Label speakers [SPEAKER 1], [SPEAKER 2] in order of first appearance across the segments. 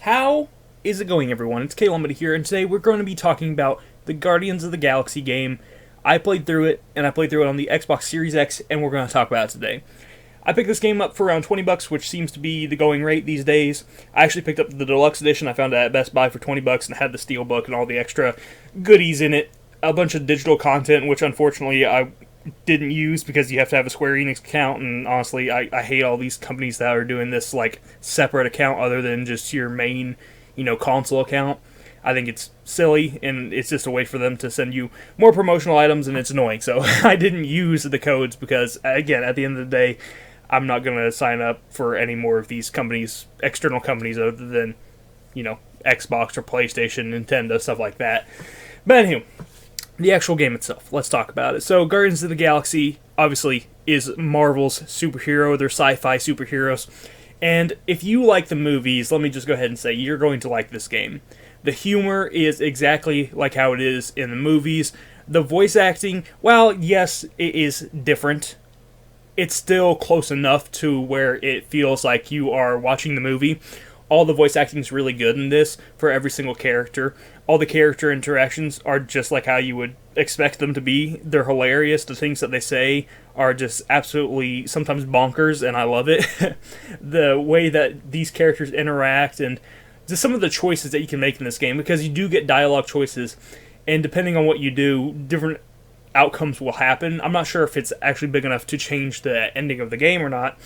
[SPEAKER 1] How is it going, everyone? It's K-Lumity here, and today we're going to be talking about the Guardians of the Galaxy game. I played through it, and I played through it on the Xbox Series X, and we're going to talk about it today. I picked this game up for around $20, which seems to be the going rate these days. I actually picked up the deluxe edition. I found it at Best Buy for $20 and had the steelbook and all the extra goodies in it. A bunch of digital content, which unfortunately I didn't use because you have to have a Square Enix account, and honestly, I hate all these companies that are doing this like separate account other than just your main, console account. I think it's silly, and it's just a way for them to send you more promotional items, and it's annoying. So I didn't use the codes because, again, at the end of the day, I'm not going to sign up for any more of these companies, external companies, other than, Xbox or PlayStation, Nintendo, stuff like that. But anywho, the actual game itself, let's talk about it. So, Guardians of the Galaxy, obviously, is Marvel's superhero. They're sci-fi superheroes. And if you like the movies, let me just go ahead and say you're going to like this game. The humor is exactly like how it is in the movies. The voice acting, while yes, it is different, it's still close enough to where it feels like you are watching the movie. All the voice acting is really good in this for every single character. All the character interactions are just like how you would expect them to be. They're hilarious. The things that they say are just absolutely sometimes bonkers, and I love it. The way that these characters interact and just some of the choices that you can make in this game, because you do get dialogue choices, and depending on what you do, different outcomes will happen. I'm not sure if it's actually big enough to change the ending of the game or not,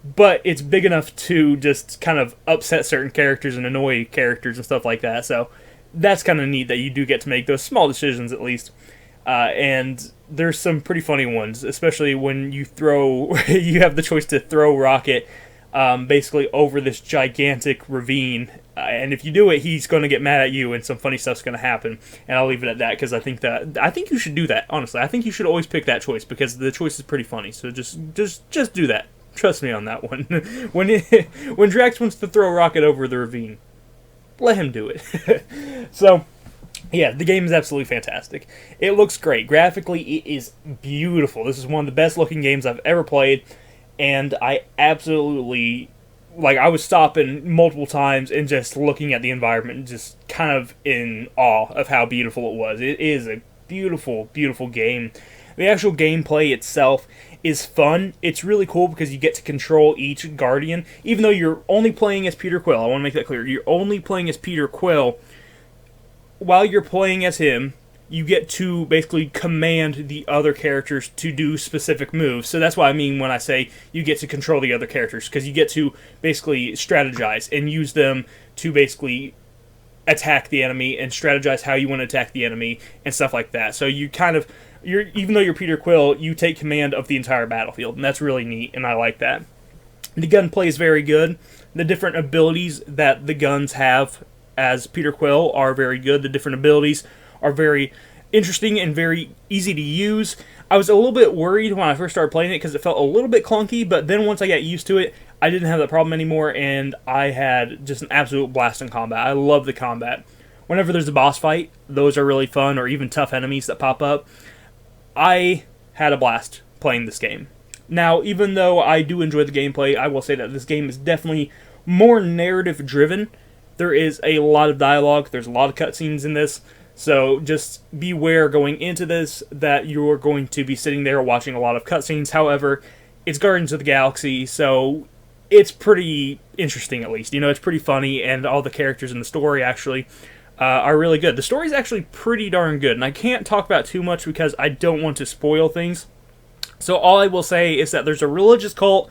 [SPEAKER 1] but it's big enough to just kind of upset certain characters and annoy characters and stuff like that. So that's kind of neat that you do get to make those small decisions at least. And there's some pretty funny ones, especially when you have the choice to throw Rocket basically over this gigantic ravine. And if you do it, he's going to get mad at you, and some funny stuff's going to happen. And I'll leave it at that because I think you should do that. Honestly, I think you should always pick that choice because the choice is pretty funny. So just do that. Trust me on that one. When Drax wants to throw Rocket over the ravine, let him do it. So, yeah, the game is absolutely fantastic. It looks great. Graphically, it is beautiful. This is one of the best looking games I've ever played, and I absolutely, I was stopping multiple times and just looking at the environment, just kind of in awe of how beautiful it was. It is a beautiful, beautiful game. The actual gameplay itself is fun. It's really cool because you get to control each Guardian, even though you're only playing as Peter Quill. I want to make that clear. You're only playing as Peter Quill. While you're playing as him, you get to basically command the other characters to do specific moves. So that's what I mean when I say you get to control the other characters, because you get to basically strategize and use them to basically attack the enemy and strategize how you want to attack the enemy and stuff like that. So you kind of, even though you're Peter Quill, you take command of the entire battlefield, and that's really neat, and I like that. The gunplay is very good. The different abilities that the guns have as Peter Quill are very good. The different abilities are very interesting and very easy to use. I was a little bit worried when I first started playing it because it felt a little bit clunky, but then once I got used to it, I didn't have that problem anymore, and I had just an absolute blast in combat. I love the combat. Whenever there's a boss fight, those are really fun, or even tough enemies that pop up. I had a blast playing this game. Now, even though I do enjoy the gameplay, I will say that this game is definitely more narrative-driven. There is a lot of dialogue, there's a lot of cutscenes in this, so just beware going into this that you're going to be sitting there watching a lot of cutscenes. However, it's Guardians of the Galaxy, so it's pretty interesting at least. It's pretty funny, and all the characters in the story actually are really good. The story's actually pretty darn good, and I can't talk about too much because I don't want to spoil things. So all I will say is that there's a religious cult,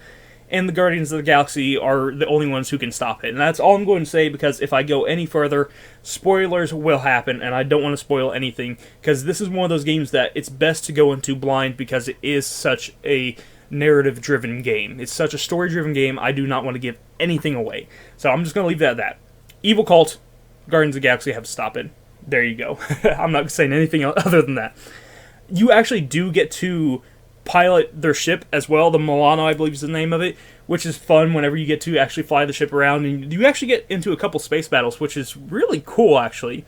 [SPEAKER 1] and the Guardians of the Galaxy are the only ones who can stop it. And that's all I'm going to say, because if I go any further, spoilers will happen, and I don't want to spoil anything, because this is one of those games that it's best to go into blind because it is such a narrative-driven game. It's such a story-driven game, I do not want to give anything away. So I'm just going to leave that at that. Evil Cult, Guardians of the Galaxy have to stop it. There you go. I'm not saying anything other than that. You actually do get to pilot their ship as well. The Milano, I believe, is the name of it, which is fun whenever you get to actually fly the ship around. And you actually get into a couple space battles, which is really cool, actually.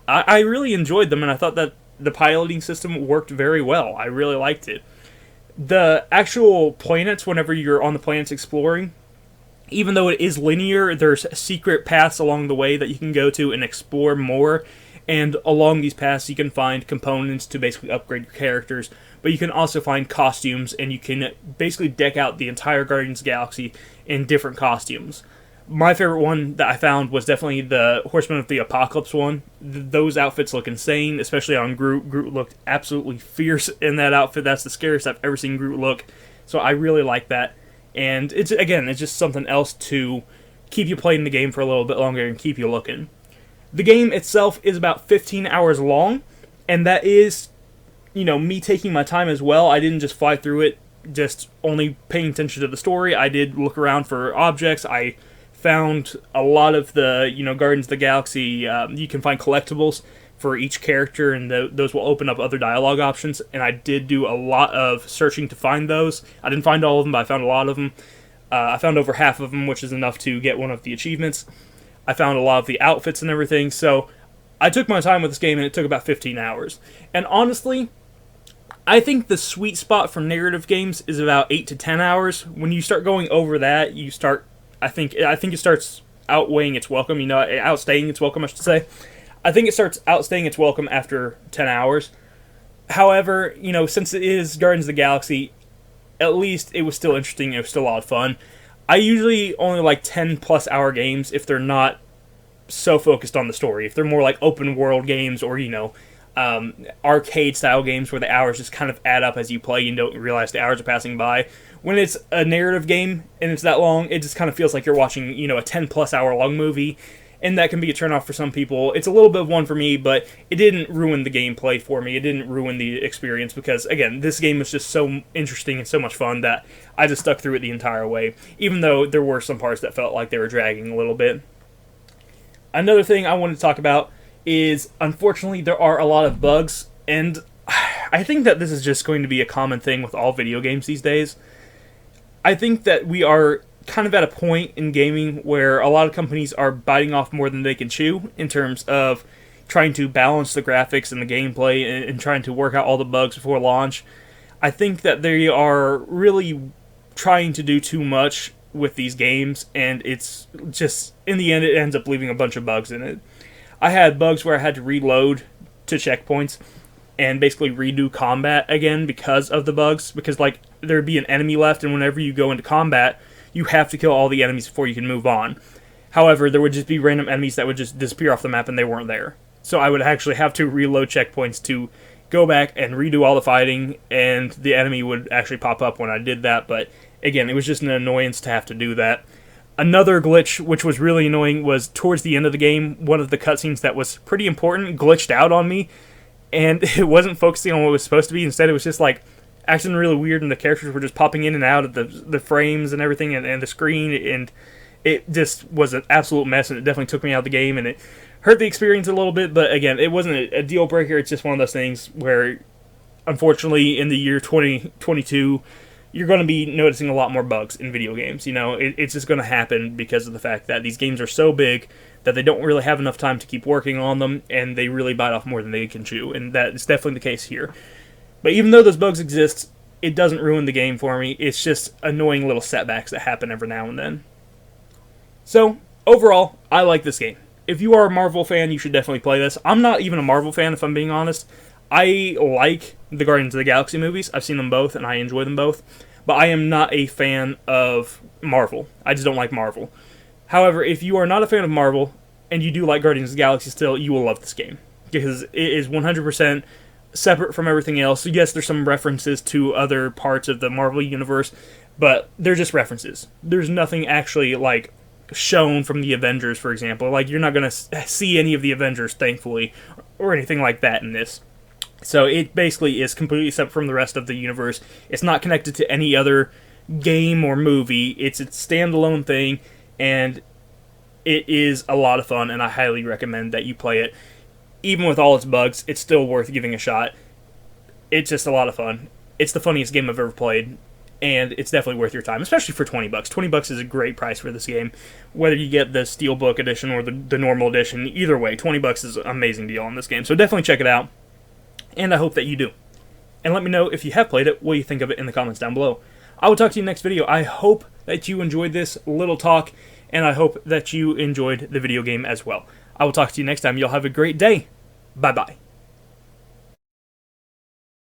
[SPEAKER 1] I really enjoyed them, and I thought that the piloting system worked very well. I really liked it. The actual planets, whenever you're on the planets exploring, Even though it is linear, there's secret paths along the way that you can go to and explore more. And along these paths, you can find components to basically upgrade your characters. But you can also find costumes, and you can basically deck out the entire Guardians of the Galaxy in different costumes. My favorite one that I found was definitely the Horsemen of the Apocalypse one. Those outfits look insane, especially on Groot. Groot looked absolutely fierce in that outfit. That's the scariest I've ever seen Groot look. So I really like that. And it's just something else to keep you playing the game for a little bit longer and keep you looking. The game itself is about 15 hours long, and that is, me taking my time as well. I didn't just fly through it, just only paying attention to the story. I did look around for objects. I found a lot of the, Guardians of the Galaxy. You can find collectibles for each character, and those will open up other dialogue options, and I did do a lot of searching to find those. I didn't find all of them, but I found a lot of them. I found over half of them, which is enough to get one of the achievements. I found a lot of the outfits and everything, so I took my time with this game, and it took about 15 hours. And honestly, I think the sweet spot for narrative games is about 8 to 10 hours. When you start going over that, I think it starts outweighing its welcome, outstaying its welcome, I should say. I think it starts outstaying its welcome after 10 hours. However, since it is Guardians of the Galaxy, at least it was still interesting, it was still a lot of fun. I usually only like 10 plus hour games if they're not so focused on the story. If they're more like open world games or, arcade style games where the hours just kind of add up as you play and don't realize the hours are passing by. When it's a narrative game and it's that long, it just kind of feels like you're watching, a 10 plus hour long movie. And that can be a turnoff for some people. It's a little bit of one for me, but it didn't ruin the gameplay for me. It didn't ruin the experience because, again, this game was just so interesting and so much fun that I just stuck through it the entire way, even though there were some parts that felt like they were dragging a little bit. Another thing I wanted to talk about is, unfortunately, there are a lot of bugs, and I think that this is just going to be a common thing with all video games these days. I think that we are kind of at a point in gaming where a lot of companies are biting off more than they can chew in terms of trying to balance the graphics and the gameplay and trying to work out all the bugs before launch. I think that they are really trying to do too much with these games, and it's just, in the end, it ends up leaving a bunch of bugs in it. I had bugs where I had to reload to checkpoints and basically redo combat again because of the bugs, because there'd be an enemy left, and whenever you go into combat, you have to kill all the enemies before you can move on. However, there would just be random enemies that would just disappear off the map and they weren't there. So I would actually have to reload checkpoints to go back and redo all the fighting, and the enemy would actually pop up when I did that, but again, it was just an annoyance to have to do that. Another glitch, which was really annoying, was towards the end of the game, one of the cutscenes that was pretty important glitched out on me, and it wasn't focusing on what it was supposed to be. Instead, it was just acting really weird, and the characters were just popping in and out of the frames and everything, and the screen, and it just was an absolute mess, and it definitely took me out of the game, and it hurt the experience a little bit, but again, it wasn't a deal breaker. It's just one of those things where, unfortunately, in the year 2022, you're going to be noticing a lot more bugs in video games. It's just going to happen because of the fact that these games are so big that they don't really have enough time to keep working on them, and they really bite off more than they can chew, and that is definitely the case here. But even though those bugs exist, it doesn't ruin the game for me. It's just annoying little setbacks that happen every now and then. So, overall, I like this game. If you are a Marvel fan, you should definitely play this. I'm not even a Marvel fan, if I'm being honest. I like the Guardians of the Galaxy movies. I've seen them both, and I enjoy them both. But I am not a fan of Marvel. I just don't like Marvel. However, if you are not a fan of Marvel, and you do like Guardians of the Galaxy still, you will love this game. Because it is 100% separate from everything else. Yes, there's some references to other parts of the Marvel universe, but they're just references. There's nothing actually, shown from the Avengers, for example. You're not going to see any of the Avengers, thankfully, or anything like that in this. So it basically is completely separate from the rest of the universe. It's not connected to any other game or movie. It's a standalone thing, and it is a lot of fun, and I highly recommend that you play it. Even with all its bugs, it's still worth giving a shot. It's just a lot of fun. It's the funniest game I've ever played, and it's definitely worth your time, especially for $20. $20 is a great price for this game. Whether you get the Steelbook edition or the normal edition, either way, $20 is an amazing deal on this game. So definitely check it out, and I hope that you do. And let me know if you have played it, what you think of it in the comments down below. I will talk to you in the next video. I hope that you enjoyed this little talk, and I hope that you enjoyed the video game as well. I will talk to you next time. Y'all have a great day. Bye-bye.